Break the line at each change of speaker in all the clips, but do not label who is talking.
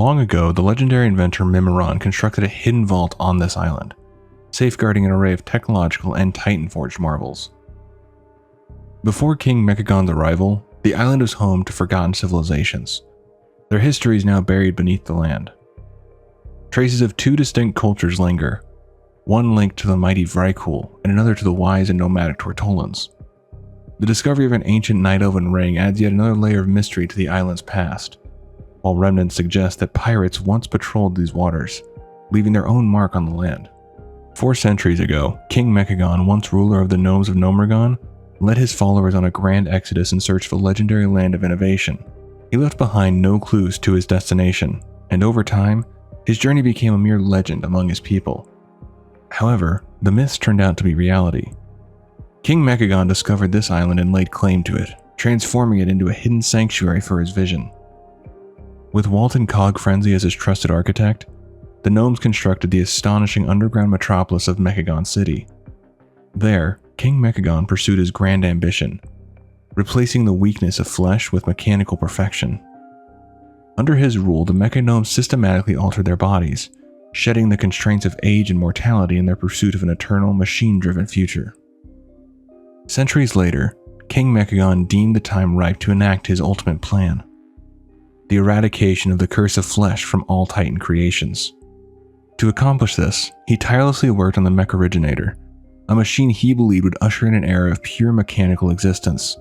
Long ago, the legendary inventor Mechagon constructed a hidden vault on this island, safeguarding an array of technological and Titan-forged marvels. Before King Mechagon's arrival, the island was home to forgotten civilizations. Their history is now buried beneath the land. Traces of two distinct cultures linger, one linked to the mighty Vrykul and another to the wise and nomadic Tortolans. The discovery of an ancient night elven ring adds yet another layer of mystery to the island's past, while remnants suggest that pirates once patrolled these waters, leaving their own mark on the land. 4 centuries ago, King Mechagon, once ruler of the gnomes of Gnomeregan, led his followers on a grand exodus in search of the legendary land of innovation. He left behind no clues to his destination, and over time, his journey became a mere legend among his people. However, the myths turned out to be reality. King Mechagon discovered this island and laid claim to it, transforming it into a hidden sanctuary for his vision. With Walton Cog Frenzy as his trusted architect, the gnomes constructed the astonishing underground metropolis of Mechagon City. There, King Mechagon pursued his grand ambition, replacing the weakness of flesh with mechanical perfection. Under his rule, the Mechagnomes systematically altered their bodies, shedding the constraints of age and mortality in their pursuit of an eternal, machine-driven future. Centuries later, King Mechagon deemed the time ripe to enact his ultimate plan: the eradication of the curse of flesh from all Titan creations. To accomplish this, he tirelessly worked on the Mech-Originator, a machine he believed would usher in an era of pure mechanical existence.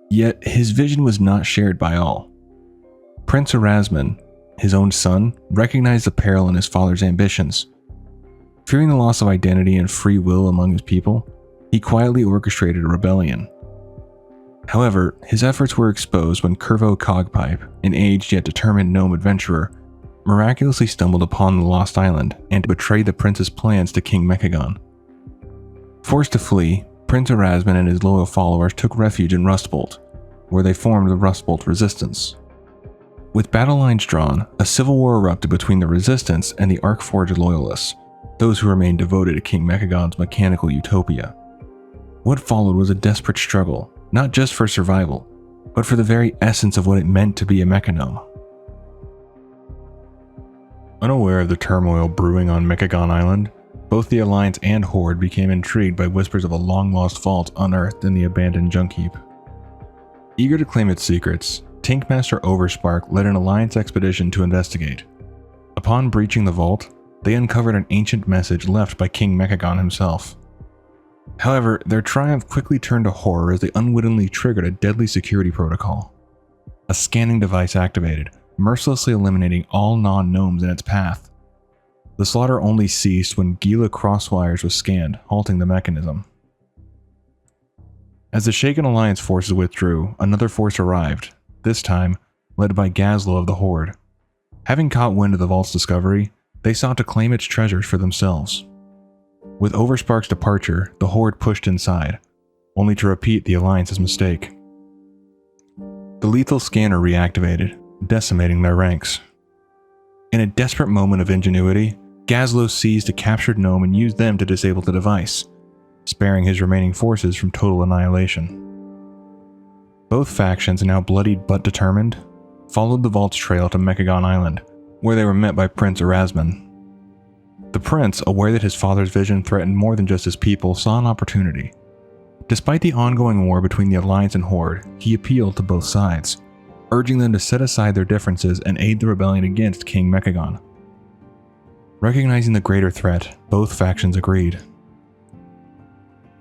Yet, his vision was not shared by all. Prince Erasmus, his own son, recognized the peril in his father's ambitions. Fearing the loss of identity and free will among his people, he quietly orchestrated a rebellion. However, his efforts were exposed when Curvo Cogpipe, an aged yet determined gnome adventurer, miraculously stumbled upon the Lost Island and betrayed the prince's plans to King Mechagon. Forced to flee, Prince Erasmus and his loyal followers took refuge in Rustbolt, where they formed the Rustbolt Resistance. With battle lines drawn, a civil war erupted between the Resistance and the Arcforged Loyalists, those who remained devoted to King Mechagon's mechanical utopia. What followed was a desperate struggle, not just for survival, but for the very essence of what it meant to be a Mechagnome. Unaware of the turmoil brewing on Mechagon Island, both the Alliance and Horde became intrigued by whispers of a long-lost vault unearthed in the abandoned junk heap. Eager to claim its secrets, Tinkmaster Overspark led an Alliance expedition to investigate. Upon breaching the vault, they uncovered an ancient message left by King Mechagon himself. However, their triumph quickly turned to horror as they unwittingly triggered a deadly security protocol. A scanning device activated, mercilessly eliminating all non-gnomes in its path. The slaughter only ceased when Gila Crosswires was scanned, halting the mechanism. As the Shaken Alliance forces withdrew, another force arrived, this time led by Gazlo of the Horde. Having caught wind of the vault's discovery, they sought to claim its treasures for themselves. With Overspark's departure, the Horde pushed inside, only to repeat the Alliance's mistake. The lethal scanner reactivated, decimating their ranks. In a desperate moment of ingenuity, Gazlo seized a captured gnome and used them to disable the device, sparing his remaining forces from total annihilation. Both factions, now bloodied but determined, followed the vault's trail to Mechagon Island, where they were met by Prince Erasmus. The prince, aware that his father's vision threatened more than just his people, saw an opportunity. Despite the ongoing war between the Alliance and Horde, he appealed to both sides, urging them to set aside their differences and aid the rebellion against King Mechagon. Recognizing the greater threat, both factions agreed.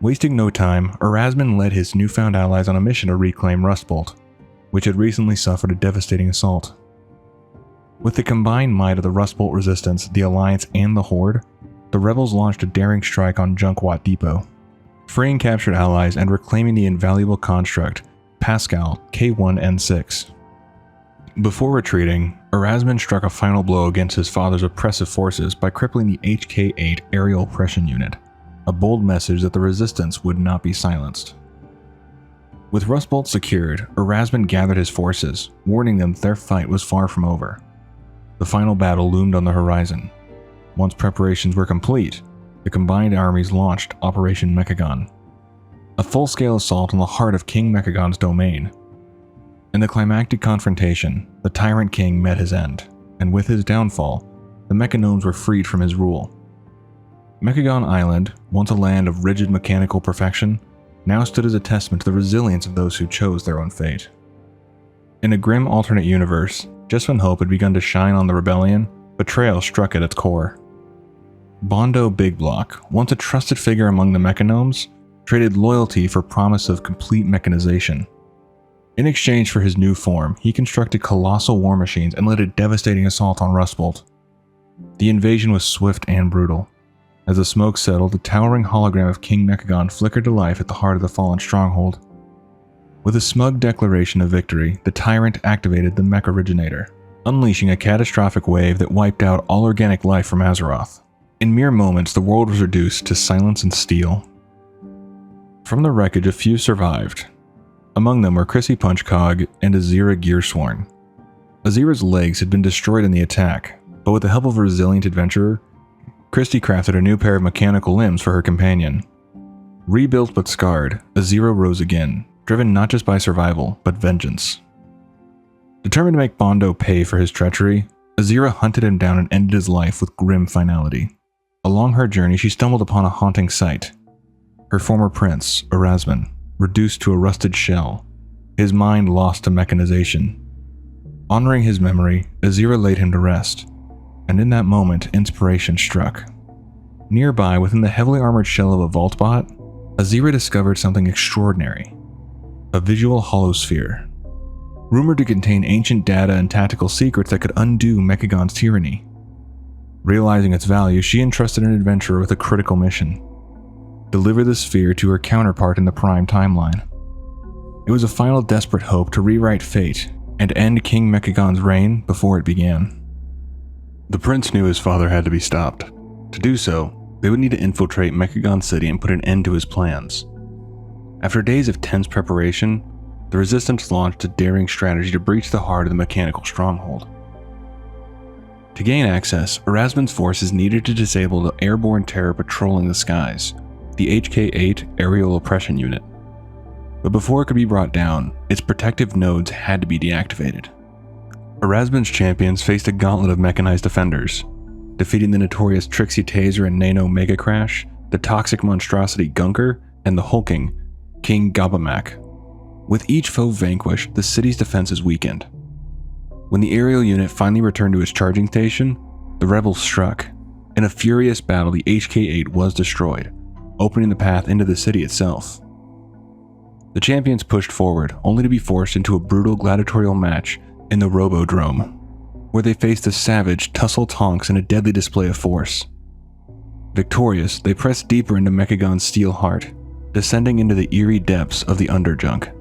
Wasting no time, Erasmus led his newfound allies on a mission to reclaim Rustbolt, which had recently suffered a devastating assault. With the combined might of the Rustbolt Resistance, the Alliance, and the Horde, the rebels launched a daring strike on Junkwat Depot, freeing captured allies and reclaiming the invaluable construct, Pascal K1N6. Before retreating, Erasmus struck a final blow against his father's oppressive forces by crippling the HK-8 Aerial Oppression Unit, a bold message that the Resistance would not be silenced. With Rustbolt secured, Erasmus gathered his forces, warning them that their fight was far from over. The final battle loomed on the horizon. Once preparations were complete, the combined armies launched Operation Mechagon, a full-scale assault on the heart of King Mechagon's domain. In the climactic confrontation, the Tyrant King met his end, and with his downfall, the Mechagnomes were freed from his rule. Mechagon Island, once a land of rigid mechanical perfection, now stood as a testament to the resilience of those who chose their own fate. In a grim alternate universe, just when hope had begun to shine on the rebellion, betrayal struck at its core. Bondo Big Block, once a trusted figure among the Mechagnomes, traded loyalty for promise of complete mechanization. In exchange for his new form, he constructed colossal war machines and led a devastating assault on Rustbolt. The invasion was swift and brutal. As the smoke settled, the towering hologram of King Mechagon flickered to life at the heart of the fallen stronghold. With a smug declaration of victory, the tyrant activated the Mech Originator, unleashing a catastrophic wave that wiped out all organic life from Azeroth. In mere moments, the world was reduced to silence and steel. From the wreckage, a few survived. Among them were Chrissy Punchcog and Azira Gearsworn. Azira's legs had been destroyed in the attack, but with the help of a resilient adventurer, Christy crafted a new pair of mechanical limbs for her companion. Rebuilt but scarred, Azira rose again, driven not just by survival, but vengeance. Determined to make Bondo pay for his treachery, Azira hunted him down and ended his life with grim finality. Along her journey, she stumbled upon a haunting sight. Her former prince, Erasmus, reduced to a rusted shell, his mind lost to mechanization. Honoring his memory, Azira laid him to rest, and in that moment, inspiration struck. Nearby, within the heavily armored shell of a Vaultbot, Azira discovered something extraordinary: a visual holosphere. Rumored to contain ancient data and tactical secrets that could undo Mechagon's tyranny. Realizing its value, she entrusted an adventurer with a critical mission: deliver the sphere to her counterpart in the Prime timeline. It was a final desperate hope to rewrite fate and end King Mechagon's reign before it began. The prince knew his father had to be stopped. To do so, they would need to infiltrate Mechagon City and put an end to his plans. After days of tense preparation, the Resistance launched a daring strategy to breach the heart of the mechanical stronghold. To gain access, Erasmus's forces needed to disable the airborne terror patrolling the skies, the HK-8 Aerial Oppression Unit. But before it could be brought down, its protective nodes had to be deactivated. Erasmus's champions faced a gauntlet of mechanized defenders, defeating the notorious Trixie Taser and Nano Mega Crash, the toxic monstrosity Gunker, and the hulking King Gabamak. With each foe vanquished, the city's defenses weakened. When the aerial unit finally returned to its charging station, the rebels struck. In a furious battle, the HK-8 was destroyed, opening the path into the city itself. The champions pushed forward, only to be forced into a brutal gladiatorial match in the Robodrome, where they faced a savage tussle tonks and a deadly display of force. Victorious, they pressed deeper into Mechagon's steel heart, descending into the eerie depths of the Underjunk,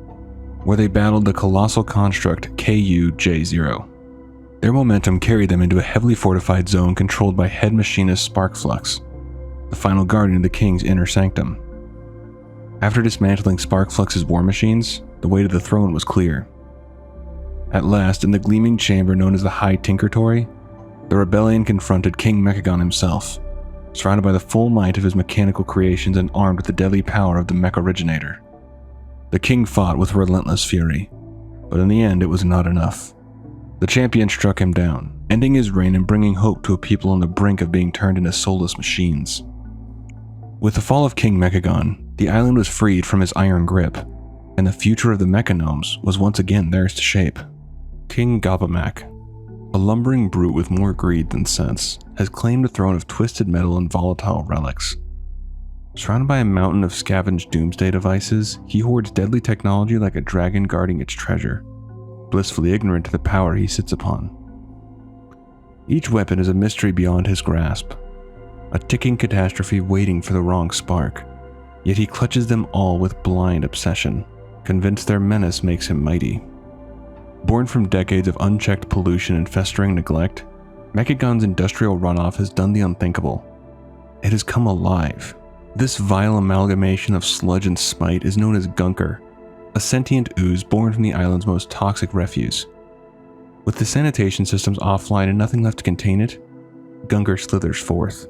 where they battled the colossal construct KU-J0. Their momentum carried them into a heavily fortified zone controlled by head machinist Sparkflux, the final guardian of the king's inner sanctum. After dismantling Sparkflux's war machines, the way to the throne was clear. At last, in the gleaming chamber known as the High Tinkertory, the rebellion confronted King Mechagon himself, surrounded by the full might of his mechanical creations and armed with the deadly power of the Mech Originator. The king fought with relentless fury, but in the end it was not enough. The champion struck him down, ending his reign and bringing hope to a people on the brink of being turned into soulless machines. With the fall of King Mechagon, the island was freed from his iron grip, and the future of the Mechagnomes was once again theirs to shape. King Gabamak, a lumbering brute with more greed than sense, has claimed a throne of twisted metal and volatile relics. Surrounded by a mountain of scavenged doomsday devices, he hoards deadly technology like a dragon guarding its treasure, blissfully ignorant to the power he sits upon. Each weapon is a mystery beyond his grasp, a ticking catastrophe waiting for the wrong spark, yet he clutches them all with blind obsession, convinced their menace makes him mighty. Born from decades of unchecked pollution and festering neglect, Mechagon's industrial runoff has done the unthinkable. It has come alive. This vile amalgamation of sludge and spite is known as Gunker, a sentient ooze born from the island's most toxic refuse. With the sanitation systems offline and nothing left to contain it, Gunker slithers forth.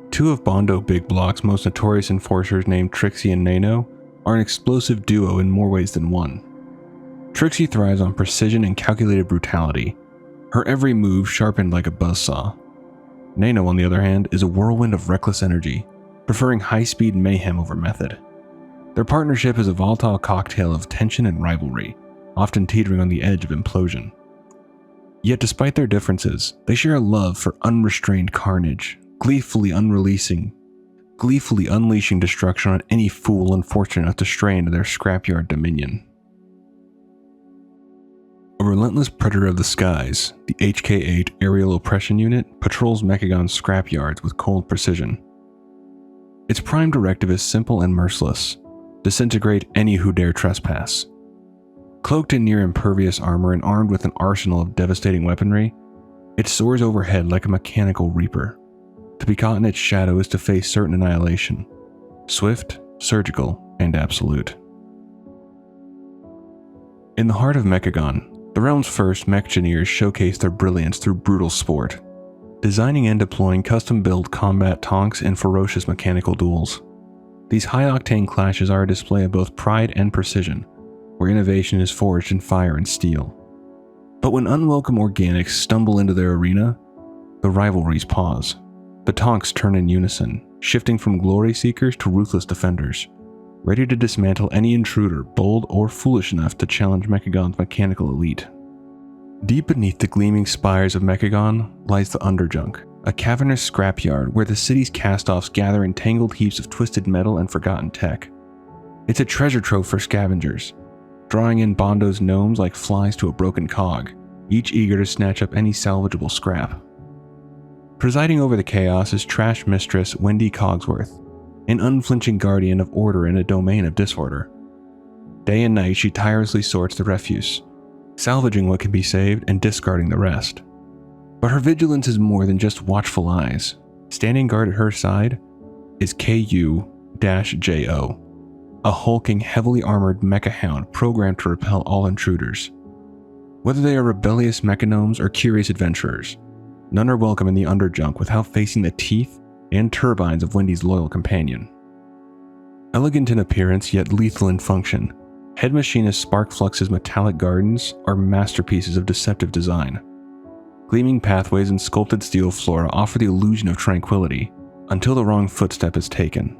Two of Bondo Big Block's most notorious enforcers named Trixie and Nano are an explosive duo in more ways than one. Trixie thrives on precision and calculated brutality, her every move sharpened like a buzzsaw. Nano, on the other hand, is a whirlwind of reckless energy, preferring high-speed mayhem over method. Their partnership is a volatile cocktail of tension and rivalry, often teetering on the edge of implosion. Yet despite their differences, they share a love for unrestrained carnage, gleefully unleashing destruction on any fool unfortunate enough to stray into their scrapyard dominion. A relentless predator of the skies, the HK-8 Aerial Oppression Unit patrols Mechagon's scrapyards with cold precision. Its prime directive is simple and merciless: disintegrate any who dare trespass. Cloaked in near impervious armor and armed with an arsenal of devastating weaponry, it soars overhead like a mechanical reaper. To be caught in its shadow is to face certain annihilation, swift, surgical, and absolute. In the heart of Mechagon, the realm's first mech-engineers showcase their brilliance through brutal sport, designing and deploying custom-built combat tonks and ferocious mechanical duels. These high-octane clashes are a display of both pride and precision, where innovation is forged in fire and steel. But when unwelcome organics stumble into their arena, the rivalries pause. The tonks turn in unison, shifting from glory seekers to ruthless defenders, ready to dismantle any intruder bold or foolish enough to challenge Mechagon's mechanical elite. Deep beneath the gleaming spires of Mechagon lies the Underjunk, a cavernous scrapyard where the city's cast-offs gather in tangled heaps of twisted metal and forgotten tech. It's a treasure trove for scavengers, drawing in Bondo's gnomes like flies to a broken cog, each eager to snatch up any salvageable scrap. Presiding over the chaos is trash mistress Wendy Cogsworth, an unflinching guardian of order in a domain of disorder. Day and night she tirelessly sorts the refuse, salvaging what can be saved and discarding the rest. But her vigilance is more than just watchful eyes. Standing guard at her side is KU-JO, a hulking, heavily armored mecha hound programmed to repel all intruders. Whether they are rebellious mechanomes or curious adventurers, none are welcome in the Underjunk without facing the teeth and turbines of Wendy's loyal companion. Elegant in appearance yet lethal in function, Head Machinist Sparkflux's metallic gardens are masterpieces of deceptive design. Gleaming pathways and sculpted steel flora offer the illusion of tranquility until the wrong footstep is taken.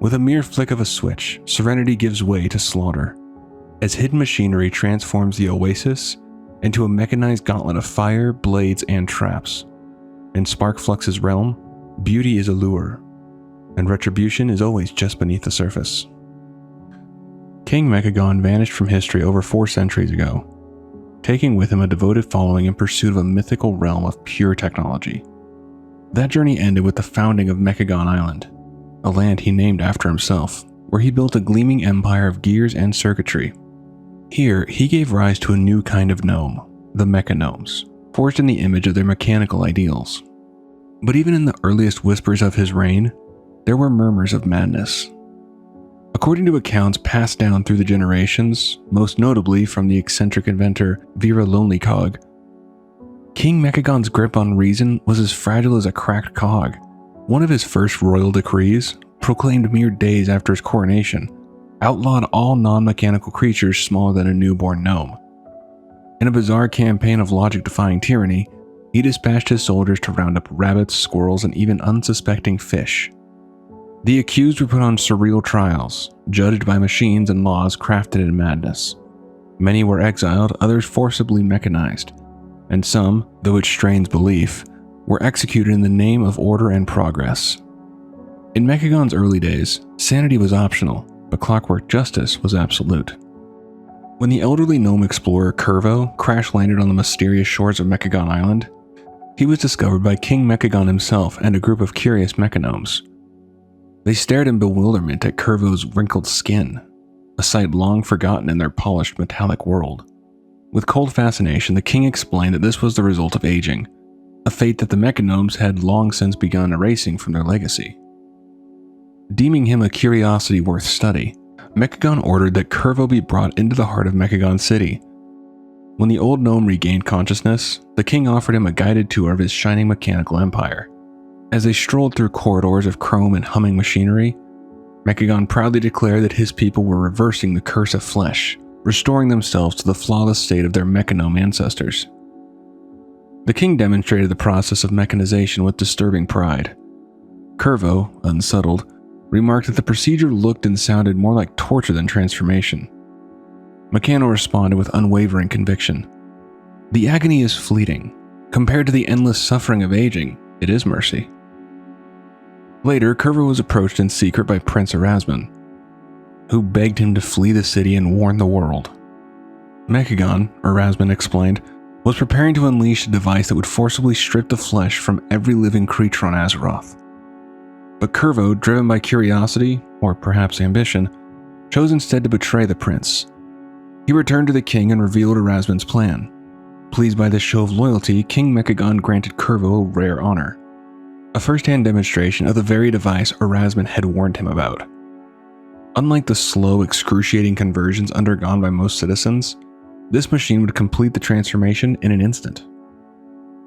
With a mere flick of a switch, serenity gives way to slaughter, as hidden machinery transforms the oasis into a mechanized gauntlet of fire, blades, and traps. In Sparkflux's realm, beauty is a lure, and retribution is always just beneath the surface. King Mechagon vanished from history over 4 centuries ago, taking with him a devoted following in pursuit of a mythical realm of pure technology. That journey ended with the founding of Mechagon Island, a land he named after himself, where he built a gleaming empire of gears and circuitry. Here, he gave rise to a new kind of gnome, the Mechagnomes, forged in the image of their mechanical ideals. But even in the earliest whispers of his reign, there were murmurs of madness. According to accounts passed down through the generations, most notably from the eccentric inventor Vera Lonelycog, King Mechagon's grip on reason was as fragile as a cracked cog. One of his first royal decrees, proclaimed mere days after his coronation, outlawed all non-mechanical creatures smaller than a newborn gnome. In a bizarre campaign of logic-defying tyranny, he dispatched his soldiers to round up rabbits, squirrels, and even unsuspecting fish. The accused were put on surreal trials, judged by machines and laws crafted in madness. Many were exiled, others forcibly mechanized, and some, though it strains belief, were executed in the name of order and progress. In Mechagon's early days, sanity was optional, but clockwork justice was absolute. When the elderly gnome explorer Curvo crash-landed on the mysterious shores of Mechagon Island, he was discovered by King Mechagon himself and a group of curious mechanomes. They stared in bewilderment at Curvo's wrinkled skin, a sight long forgotten in their polished metallic world. With cold fascination, the king explained that this was the result of aging, a fate that the mechanomes had long since begun erasing from their legacy. Deeming him a curiosity worth study, Mechagon ordered that Curvo be brought into the heart of Mechagon City. When the old gnome regained consciousness, the king offered him a guided tour of his shining mechanical empire. As they strolled through corridors of chrome and humming machinery, Mechagon proudly declared that his people were reversing the curse of flesh, restoring themselves to the flawless state of their mechanome ancestors. The king demonstrated the process of mechanization with disturbing pride. Curvo, unsettled, remarked that the procedure looked and sounded more like torture than transformation. Mechagon responded with unwavering conviction. The agony is fleeting. Compared to the endless suffering of aging, it is mercy. Later, Curvo was approached in secret by Prince Erasmus, who begged him to flee the city and warn the world. Mechagon, Erasmus explained, was preparing to unleash a device that would forcibly strip the flesh from every living creature on Azeroth. But Curvo, driven by curiosity, or perhaps ambition, chose instead to betray the prince. He returned to the king and revealed Erasmus' plan. Pleased by this show of loyalty, King Mechagon granted Curvo a rare honor, a first-hand demonstration of the very device Erasmus had warned him about. Unlike the slow, excruciating conversions undergone by most citizens, this machine would complete the transformation in an instant.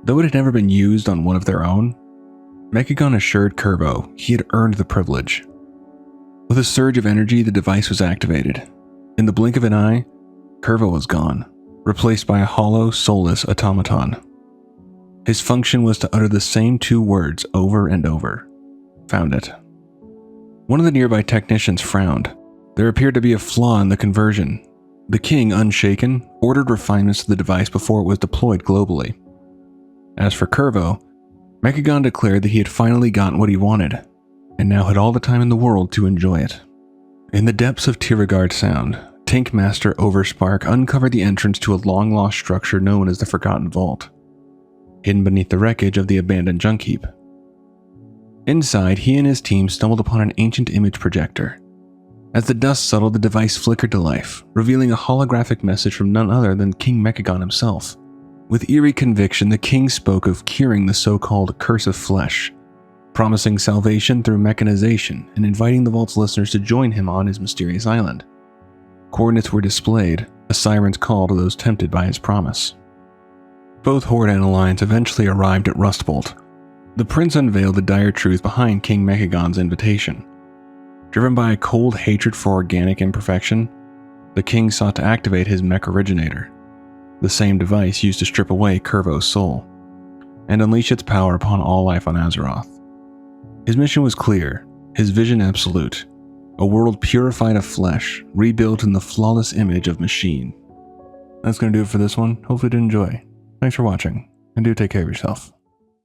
Though it had never been used on one of their own, Mechagon assured Curvo he had earned the privilege. With a surge of energy, the device was activated. In the blink of an eye, Curvo was gone, replaced by a hollow, soulless automaton. His function was to utter the same two words over and over. Found it. One of the nearby technicians frowned. There appeared to be a flaw in the conversion. The king, unshaken, ordered refinements to the device before it was deployed globally. As for Curvo, Mechagon declared that he had finally gotten what he wanted, and now had all the time in the world to enjoy it. In the depths of Tiragard Sound, Tank Master Overspark uncovered the entrance to a long-lost structure known as the Forgotten Vault, hidden beneath the wreckage of the abandoned junk heap. Inside, he and his team stumbled upon an ancient image projector. As the dust settled, the device flickered to life, revealing a holographic message from none other than King Mechagon himself. With eerie conviction, the king spoke of curing the so-called curse of flesh, promising salvation through mechanization and inviting the Vault's listeners to join him on his mysterious island. Coordinates were displayed, a siren's call to those tempted by his promise. Both Horde and Alliance eventually arrived at Rustbolt. The prince unveiled the dire truth behind King Mechagon's invitation. Driven by a cold hatred for organic imperfection, the king sought to activate his mech originator, the same device used to strip away Curvo's soul, and unleash its power upon all life on Azeroth. His mission was clear, his vision absolute, a world purified of flesh, rebuilt in the flawless image of machine. That's going to do it for this one. Hopefully you did enjoy. Thanks for watching, and do take care of yourself.